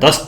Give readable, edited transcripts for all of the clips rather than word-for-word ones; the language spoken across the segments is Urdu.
10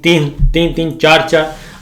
3 4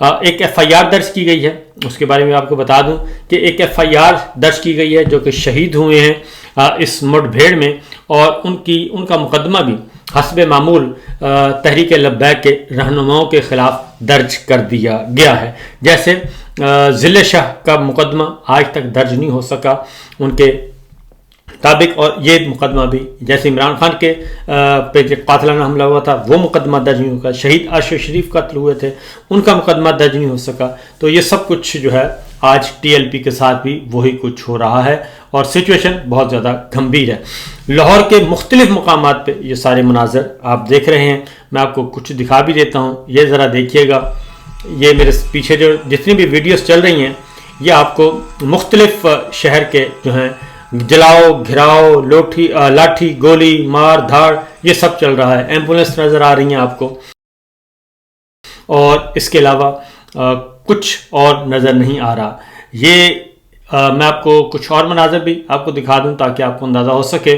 ایک FIR درج کی گئی ہے، اس کے بارے میں آپ کو بتا دوں کہ ایک FIR درج کی گئی ہے جو کہ شہید ہوئے ہیں اس مڈ بھیڑ میں، اور ان کا مقدمہ بھی حسب معمول تحریک لبیک کے رہنماؤں کے خلاف درج کر دیا گیا ہے. جیسے ذل شاہ کا مقدمہ آج تک درج نہیں ہو سکا ان کے مطابق، اور یہ مقدمہ بھی جیسے عمران خان کے پہ قاتلانہ حملہ ہوا تھا وہ مقدمہ درج نہیں ہوا، شہید عاشق شریف قتل ہوئے تھے ان کا مقدمہ درج نہیں ہو سکا. تو یہ سب کچھ جو ہے آج TLP کے ساتھ بھی وہی کچھ ہو رہا ہے، اور سچویشن بہت زیادہ گھمبیر ہے. لاہور کے مختلف مقامات پہ یہ سارے مناظر آپ دیکھ رہے ہیں. میں آپ کو کچھ دکھا بھی دیتا ہوں، یہ ذرا دیکھیے گا. یہ میرے پیچھے جو جتنی بھی ویڈیوز چل رہی ہیں یہ آپ کو مختلف شہر کے جو ہیں جلاؤ گھراؤ لاٹھی گولی مار دھاڑ یہ سب چل رہا ہے. ایمبولینس نظر آ رہی ہیں آپ کو، اور اس کے علاوہ کچھ اور نظر نہیں آ رہا. یہ میں آپ کو کچھ اور مناظر بھی آپ کو دکھا دوں تاکہ آپ کو اندازہ ہو سکے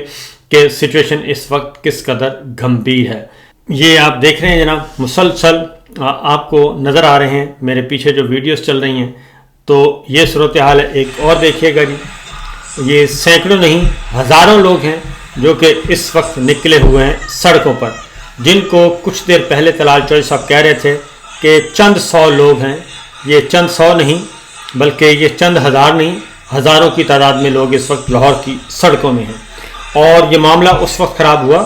کہ سچویشن اس وقت کس قدر گھمبیر ہے. یہ آپ دیکھ رہے ہیں جناب، مسلسل آپ کو نظر آ رہے ہیں میرے پیچھے جو ویڈیوز چل رہی ہیں. تو یہ صورتحال ہے. ایک اور دیکھیے گا جی، یہ سینکڑوں نہیں ہزاروں لوگ ہیں جو کہ اس وقت نکلے ہوئے ہیں سڑکوں پر، جن کو کچھ دیر پہلے طلال چوہدری صاحب کہہ رہے تھے کہ چند سو لوگ ہیں. یہ چند سو نہیں بلکہ یہ چند ہزار نہیں، ہزاروں کی تعداد میں لوگ اس وقت لاہور کی سڑکوں میں ہیں. اور یہ معاملہ اس وقت خراب ہوا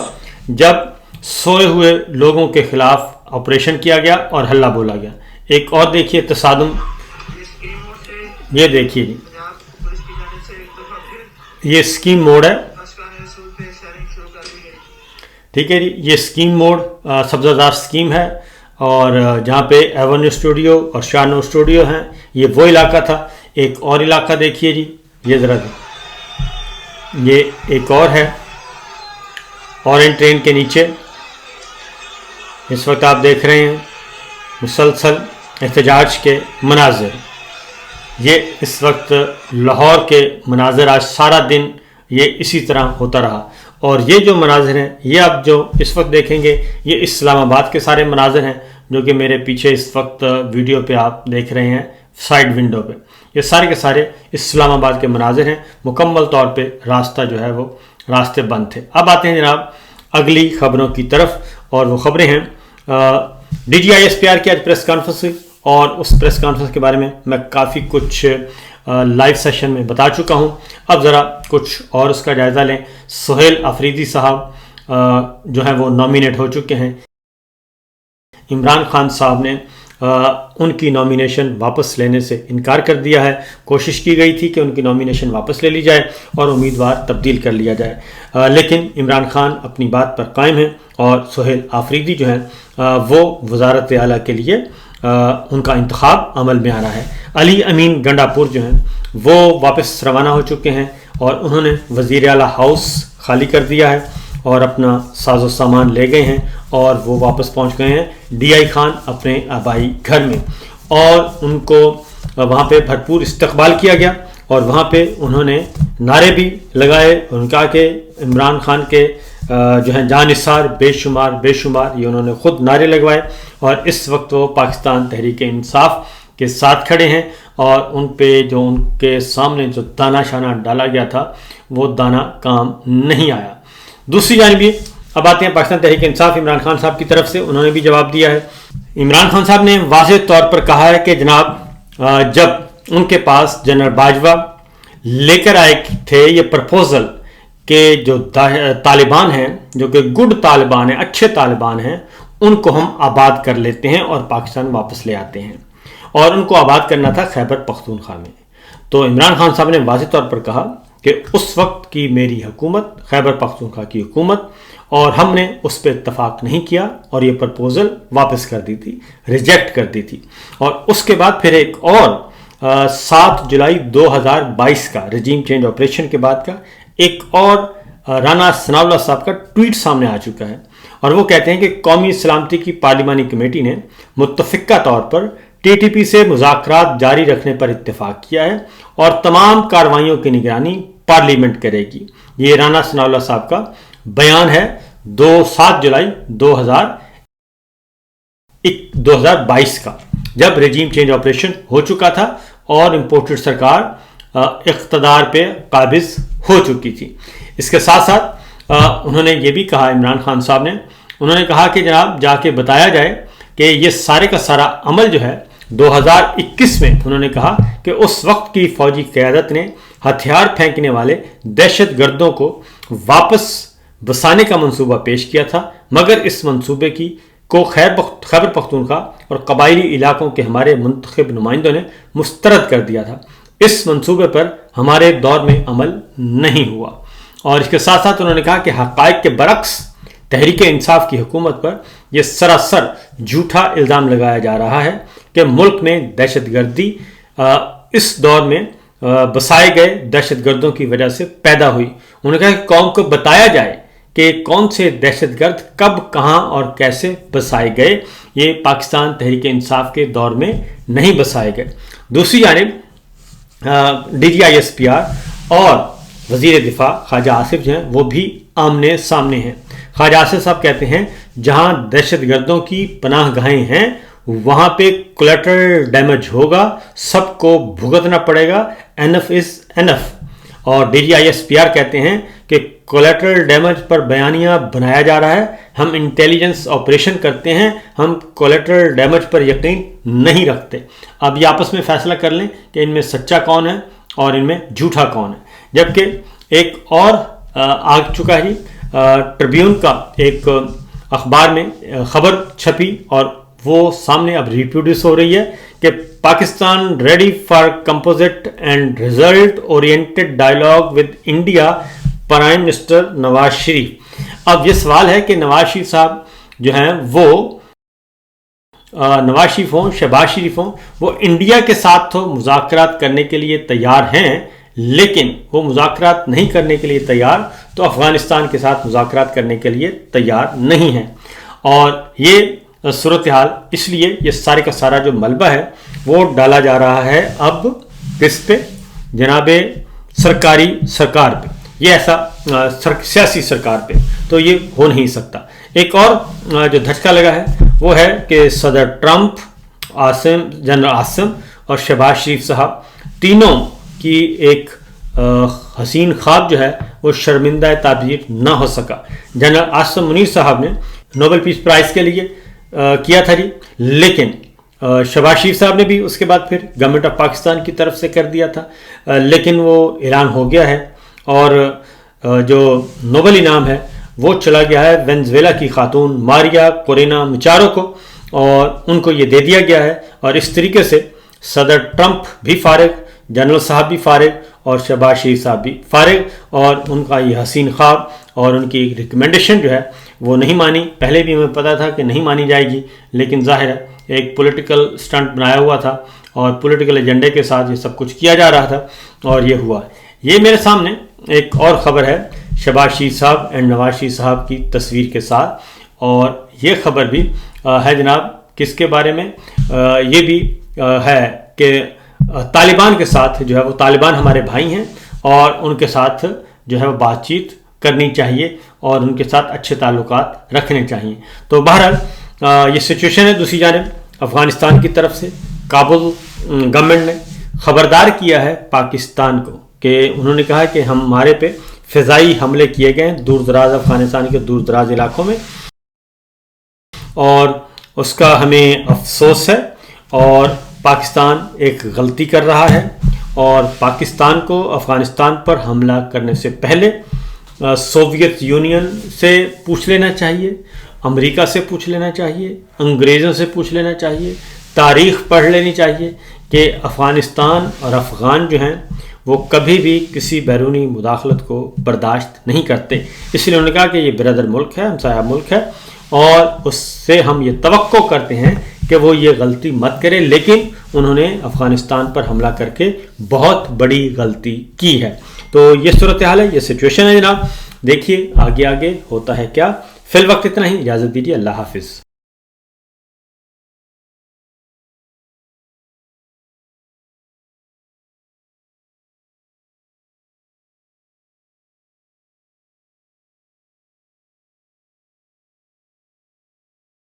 جب سوئے ہوئے لوگوں کے خلاف آپریشن کیا گیا اور ہلہ بولا گیا. ایک اور دیکھیے تصادم، یہ دیکھیے جی، یہ اسکیم موڈ ہے. ٹھیک ہے جی، یہ اسکیم موڈ سبزہ زار اسکیم ہے، اور جہاں پہ ایونیو اسٹوڈیو اور شاہنور اسٹوڈیو ہیں یہ وہ علاقہ تھا. ایک اور علاقہ دیکھیے جی، یہ ذرا یہ ایک اور ہے اورینج ٹرین کے نیچے. اس وقت آپ دیکھ رہے ہیں مسلسل احتجاج کے مناظر. یہ اس وقت لاہور کے مناظر آج سارا دن یہ اسی طرح ہوتا رہا. اور یہ جو مناظر ہیں یہ آپ جو اس وقت دیکھیں گے یہ اسلام آباد کے سارے مناظر ہیں جو کہ میرے پیچھے اس وقت ویڈیو پہ آپ دیکھ رہے ہیں سائیڈ ونڈو پہ. یہ سارے کے سارے اسلام آباد کے مناظر ہیں. مکمل طور پہ راستہ جو ہے وہ راستے بند تھے. اب آتے ہیں جناب اگلی خبروں کی طرف، اور وہ خبریں ہیں DGISPR کی آج پریس کانفرنس ہوئی، اور اس پریس کانفرنس کے بارے میں کافی کچھ لائیو سیشن میں بتا چکا ہوں. اب ذرا کچھ اور اس کا جائزہ لیں. سہیل آفریدی صاحب جو ہیں وہ نامینیٹ ہو چکے ہیں. عمران خان صاحب نے ان کی نامینیشن واپس لینے سے انکار کر دیا ہے. کوشش کی گئی تھی کہ ان کی نامینیشن واپس لے لی جائے اور امیدوار تبدیل کر لیا جائے، لیکن عمران خان اپنی بات پر قائم ہیں، اور سہیل آفریدی جو ہیں وہ وزارت اعلیٰ کے لیے ان کا انتخاب عمل میں آ رہا ہے. علی امین گنڈاپور جو ہیں وہ واپس روانہ ہو چکے ہیں، اور انہوں نے وزیر اعلیٰ ہاؤس خالی کر دیا ہے اور اپنا ساز و سامان لے گئے ہیں، اور وہ واپس پہنچ گئے ہیں DI خان اپنے آبائی گھر میں. اور ان کو وہاں پہ بھرپور استقبال کیا گیا، اور وہاں پہ انہوں نے نعرے بھی لگائے. ان کا کہ عمران خان کے جو ہیں جان نثار بے شمار یہ انہوں نے خود نعرے لگوائے، اور اس وقت وہ پاکستان تحریک انصاف کے ساتھ کھڑے ہیں. اور ان پہ جو ان کے سامنے جو دانہ شانہ ڈالا گیا تھا وہ دانہ کام نہیں آیا. دوسری جانب یہ اب آتے ہیں پاکستان تحریک انصاف عمران خان صاحب کی طرف سے. انہوں نے بھی جواب دیا ہے. عمران خان صاحب نے واضح طور پر کہا ہے کہ جناب جب ان کے پاس جنرل باجوہ لے کر آئے تھے یہ پرپوزل کہ جو طالبان ہیں جو کہ گڈ طالبان ہیں، اچھے طالبان ہیں، ان کو ہم آباد کر لیتے ہیں اور پاکستان واپس لے آتے ہیں، اور ان کو آباد کرنا تھا خیبر پختونخوا میں. تو عمران خان صاحب نے واضح طور پر کہا کہ اس وقت کی میری حکومت خیبر پختونخوا کی حکومت، اور ہم نے اس پہ اتفاق نہیں کیا اور یہ پرپوزل واپس کر دی تھی، ریجیکٹ کر دی تھی. اور اس کے بعد پھر ایک اور 7 جولائی 2022 کا رجیم چینج آپریشن کے بعد کا ایک اور رانا ثناء اللہ صاحب کا ٹویٹ سامنے آ چکا ہے، اور وہ کہتے ہیں کہ قومی سلامتی کی پارلیمانی کمیٹی نے متفقہ طور پر TTP سے مذاکرات جاری رکھنے پر اتفاق کیا ہے اور تمام کارروائیوں کی نگرانی پارلیمنٹ کرے گی. یہ رانا ثناء اللہ صاحب کا بیان ہے 7 جولائی 2021 2022 کا، جب رجیم چینج آپریشن ہو چکا تھا اور امپورٹڈ سرکار اقتدار پہ قابض ہو چکی تھی۔ اس کے ساتھ ساتھ انہوں نے یہ بھی کہا، عمران خان صاحب نے، انہوں نے کہا کہ جناب جا کے بتایا جائے کہ یہ سارے کا سارا عمل جو ہے 2021 میں، انہوں نے کہا کہ اس وقت کی فوجی قیادت نے ہتھیار پھینکنے والے دہشت گردوں کو واپس بسانے کا منصوبہ پیش کیا تھا، مگر اس منصوبے کو خیبر پختونخوا اور قبائلی علاقوں کے ہمارے منتخب نمائندوں نے مسترد کر دیا تھا۔ اس منصوبے پر ہمارے دور میں عمل نہیں ہوا۔ اور اس کے ساتھ ساتھ انہوں نے کہا کہ حقائق کے برعکس تحریک انصاف کی حکومت پر یہ سراسر جھوٹا الزام لگایا جا رہا ہے کہ ملک میں دہشت گردی اس دور میں بسائے گئے دہشت گردوں کی وجہ سے پیدا ہوئی۔ انہوں نے کہا کہ قوم کو بتایا جائے کہ کون سے دہشت گرد کب، کہاں اور کیسے بسائے گئے، یہ پاکستان تحریک انصاف کے دور میں نہیں بسائے گئے۔ دوسری جانب DGISPR اور وزیر دفاع خواجہ آصف جو ہیں وہ بھی آمنے سامنے ہیں۔ خواجہ آصف صاحب کہتے ہیں جہاں دہشت گردوں کی پناہ گاہیں ہیں وہاں پہ کولیٹرل ڈیمیج ہوگا، سب کو بھگتنا پڑے گا، انف از انف۔ اور DGISPR کہتے ہیں کہ کولیٹرل ڈیمیج پر بیانیہ بنایا جا رہا ہے، ہم انٹیلیجنس آپریشن کرتے ہیں، ہم کولیٹرل ڈیمیج پر یقین نہیں رکھتے۔ اب یہ آپس میں فیصلہ کر لیں کہ ان میں سچا کون ہے اور ان میں جھوٹا کون ہے۔ جبکہ ایک اور آ چکا ہے، ٹربیون کا ایک اخبار میں خبر چھپی اور وہ سامنے اب ریپروڈیوس ہو رہی ہے کہ Pakistan ready for composite and result oriented dialogue with India, prime minister Nawaz Sharif. اب یہ سوال ہے کہ نواز شریف صاحب جو ہیں وہ نواز شریف ہوں، شہباز شریف ہوں، وہ انڈیا کے ساتھ تو مذاکرات کرنے کے لیے تیار ہیں، لیکن وہ مذاکرات نہیں کرنے کے لیے تیار تو افغانستان کے ساتھ مذاکرات کرنے کے لیے تیار نہیں ہیں۔ اور یہ صورتحال اس لیے یہ سارے کا سارا جو ملبہ ہے وہ ڈالا جا رہا ہے اب کس پہ؟ جناب سرکار پہ، یہ ایسا سیاسی سرکار پہ تو یہ ہو نہیں سکتا۔ ایک اور جو دھچکا لگا ہے وہ ہے کہ صدر ٹرمپ، جنرل عاصم اور شہباز شریف صاحب تینوں کی ایک حسین خواب جو ہے وہ شرمندہ تعبیر نہ ہو سکا۔ جنرل عاصم منیر صاحب نے نوبل پیس پرائز کے لیے کیا تھا جی، لیکن شہباز شریف صاحب نے بھی اس کے بعد پھر گورنمنٹ آف پاکستان کی طرف سے کر دیا تھا، لیکن وہ اعلان ہو گیا ہے اور جو نوبل انعام ہے وہ چلا گیا ہے وینزویلا کی خاتون ماریا کورینا مچارو کو، اور ان کو یہ دے دیا گیا ہے۔ اور اس طریقے سے صدر ٹرمپ بھی فارغ، جنرل صاحب بھی فارغ اور شہباز شریف صاحب بھی فارغ، اور ان کا یہ حسین خواب اور ان کی ایک ریکمنڈیشن جو ہے وہ نہیں مانی۔ پہلے بھی ہمیں پتا تھا کہ نہیں مانی جائے گی، لیکن ظاہر ہے ایک پولیٹیکل سٹنٹ بنایا ہوا تھا اور پولیٹیکل ایجنڈے کے ساتھ یہ سب کچھ کیا جا رہا تھا اور یہ ہوا۔ یہ میرے سامنے ایک اور خبر ہے شہباز شریف صاحب اینڈ نواز شریف صاحب کی تصویر کے ساتھ، اور یہ خبر بھی ہے جناب کس کے بارے میں؟ یہ بھی ہے کہ طالبان کے ساتھ جو ہے وہ، طالبان ہمارے بھائی ہیں اور ان کے ساتھ جو ہے وہ بات چیت کرنی چاہیے اور ان کے ساتھ اچھے تعلقات رکھنے چاہیے۔ تو بہرحال یہ سچویشن ہے۔ دوسری جانب افغانستان کی طرف سے کابل گورنمنٹ نے خبردار کیا ہے پاکستان کو کہ انہوں نے کہا کہ ہمارے پہ فضائی حملے کیے گئے ہیں دور دراز افغانستان کے دور دراز علاقوں میں، اور اس کا ہمیں افسوس ہے، اور پاکستان ایک غلطی کر رہا ہے، اور پاکستان کو افغانستان پر حملہ کرنے سے پہلے سوویت یونین سے پوچھ لینا چاہیے، امریکہ سے پوچھ لینا چاہیے، انگریزوں سے پوچھ لینا چاہیے، تاریخ پڑھ لینی چاہیے کہ افغانستان اور افغان جو ہیں وہ کبھی بھی کسی بیرونی مداخلت کو برداشت نہیں کرتے۔ اس لیے انہوں نے کہا کہ یہ برادر ملک ہے، ہمسایہ ملک ہے، اور اس سے ہم یہ توقع کرتے ہیں کہ وہ یہ غلطی مت کرے، لیکن انہوں نے افغانستان پر حملہ کر کے بہت بڑی غلطی کی ہے۔ تو یہ صورتحال ہے، یہ سچویشن ہے جناب۔ دیکھیے آگے ہوتا ہے کیا۔ فی الوقت اتنا ہی، اجازت دیجیے، اللہ حافظ۔